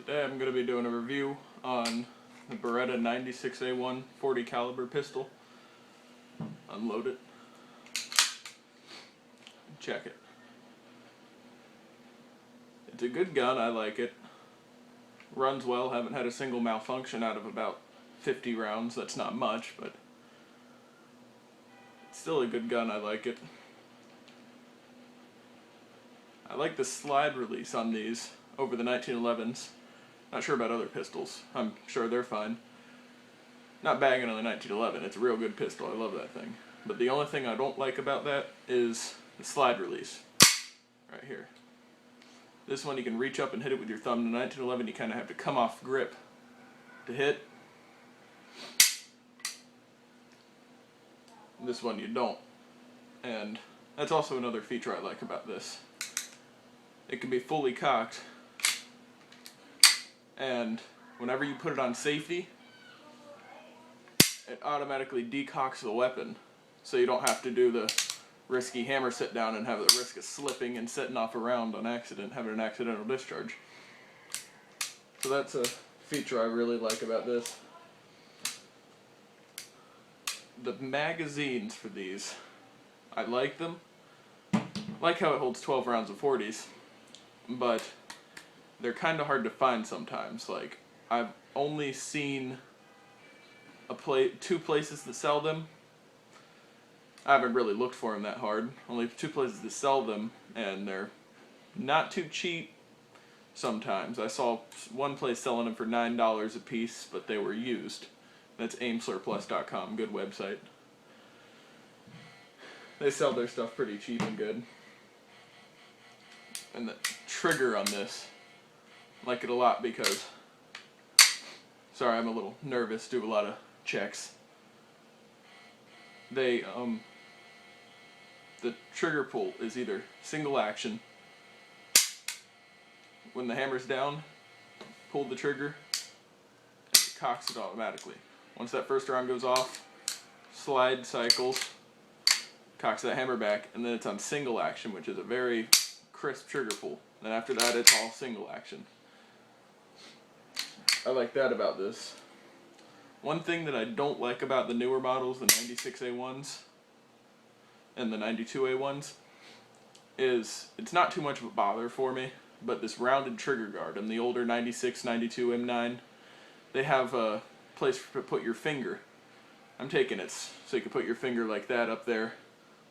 Today I'm going to be doing a review on the Beretta 96A1 40 caliber pistol. Unload it. Check it. It's a good gun, I like it. Runs well, haven't had a single malfunction out of about 50 rounds. That's not much, but it's still a good gun, I like it. I like the slide release on these over the 1911s. Not sure about other pistols. I'm sure they're fine. Not bagging on the 1911. It's a real good pistol. I love that thing. But the only thing I don't like about that is the slide release. Right here. This one you can reach up and hit it with your thumb. The 1911 you kind of have to come off grip to hit. This one you don't. And that's also another feature I like about this. It can be fully cocked, and whenever you put it on safety, it automatically decocks the weapon, so you don't have to do the risky hammer sit down and have the risk of slipping and setting off a round on accident, having an accidental discharge. So that's a feature I really like about this. The magazines for these, I like them. I like how it holds 12 rounds of 40s. But they're kind of hard to find sometimes. Like, I've only seen two places that sell them. I haven't really looked for them that hard. Only two places that sell them, and they're not too cheap sometimes. I saw one place selling them for $9 a piece, but they were used. That's aimsurplus.com, good website. They sell their stuff pretty cheap and good. And the trigger on this, I like it a lot because, sorry, I'm a little nervous, do a lot of checks. The trigger pull is either single action, when the hammer's down, pull the trigger, and it cocks it automatically. Once that first round goes off, slide cycles, cocks that hammer back, and then it's on single action, which is a very crisp trigger pull. Then after that it's all single action. I like that about this. One thing that I don't like about the newer models, the 96A1s and the 92A1s, is it's not too much of a bother for me, but this rounded trigger guard and the older 96, 92 M9, they have a place to put your finger. I'm taking it so you can put your finger like that up there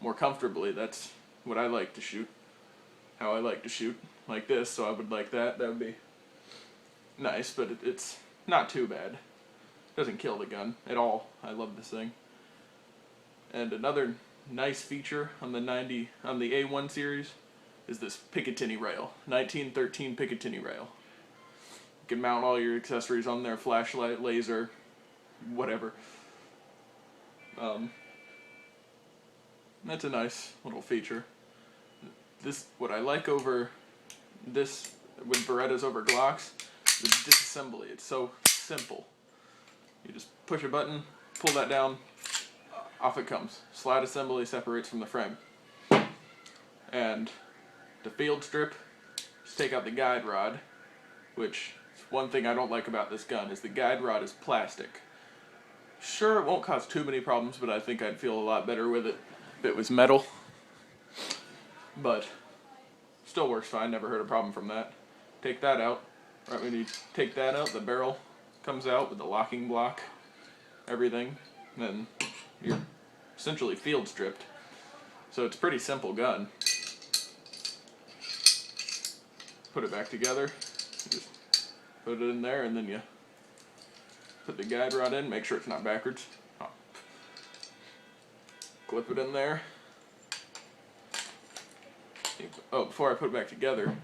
more comfortably. That's what I like to shoot. How I like to shoot, like this, so I would like that. That would be nice, but it's not too bad. Doesn't kill the gun at all. I love this thing. And another nice feature on the A1 series is this Picatinny rail, 1913 Picatinny rail. You can mount all your accessories on there, flashlight, laser, whatever. That's a nice little feature. What I like over this with Berettas over Glocks, the disassembly. It's so simple. You just push a button, pull that down, off it comes. Slide assembly separates from the frame. And the field strip, just take out the guide rod, which is one thing I don't like about this gun, is the guide rod is plastic. Sure, it won't cause too many problems, but I think I'd feel a lot better with it if it was metal. But still works fine, never heard a problem from that. Take that out. Right when you take that out, the barrel comes out with the locking block, everything. Then you're essentially field stripped. So it's a pretty simple gun. Put it back together, just put it in there, and then you put the guide rod in, make sure it's not backwards. Oh. Clip it in there. Oh, before I put it back together,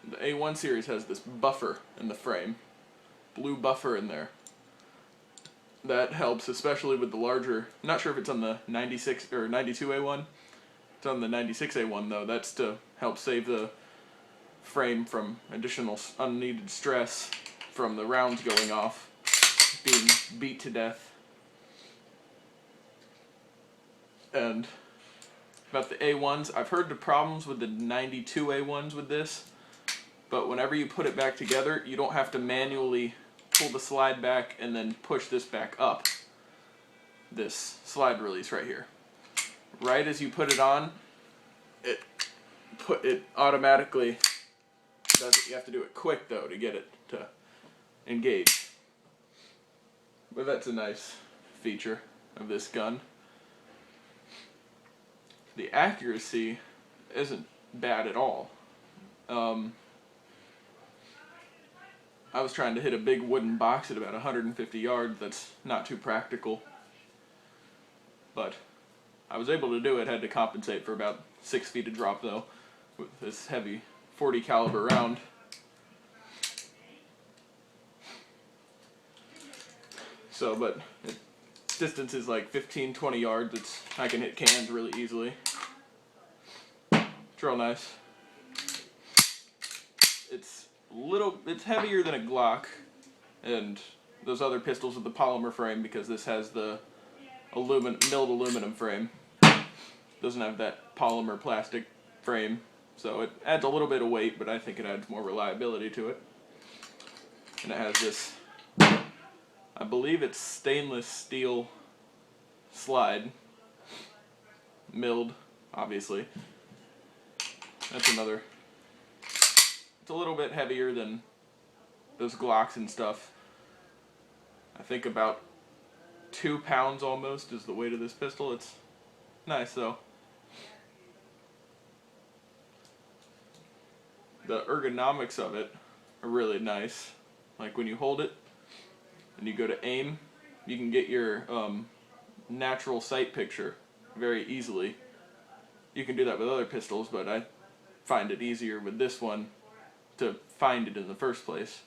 the A1 series has this buffer in the frame, blue buffer in there. That helps, especially with the larger, I'm not sure if it's on the 96 or 92A1, it's on the 96A1 though. That's to help save the frame from additional unneeded stress from the rounds going off, being beat to death. And about the A1s, I've heard the problems with the 92 A1s with this. but whenever you put it back together, you don't have to manually pull the slide back and then push this back up. This slide release right here. Right as you put it on, it automatically does it. You have to do it quick though to get it to engage. But that's a nice feature of this gun. The accuracy isn't bad at all. I was trying to hit a big wooden box at about 150 yards. That's not too practical. But I was able to do it. Had to compensate for about 6 feet of drop though, with this heavy 40 caliber round. So, but distance is like 15-20 yards. I can hit cans really easily. It's real nice. It's heavier than a Glock and those other pistols with the polymer frame, because this has the milled aluminum frame. Doesn't have that polymer plastic frame, so it adds a little bit of weight, but I think it adds more reliability to it. And it has this, I believe it's stainless steel slide, milled, obviously. That's another. It's a little bit heavier than those Glocks and stuff. I think about 2 pounds almost is the weight of this pistol. It's nice though. The ergonomics of it are really nice. Like when you hold it and you go to aim, you can get your natural sight picture very easily. You can do that with other pistols, but I find it easier with this one to find it in the first place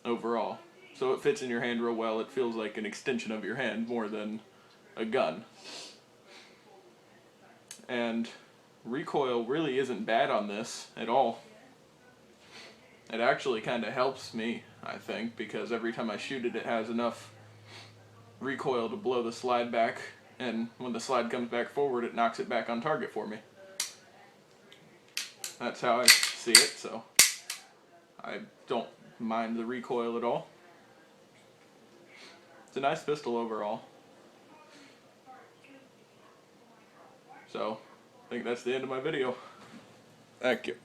overall. So it fits in your hand real well. It feels like an extension of your hand more than a gun. And recoil really isn't bad on this at all. It actually kind of helps me, I think, because every time I shoot it, it has enough recoil to blow the slide back, and when the slide comes back forward, it knocks it back on target for me. That's how I see it, so I don't mind the recoil at all. It's a nice pistol overall. So, I think that's the end of my video. Thank you.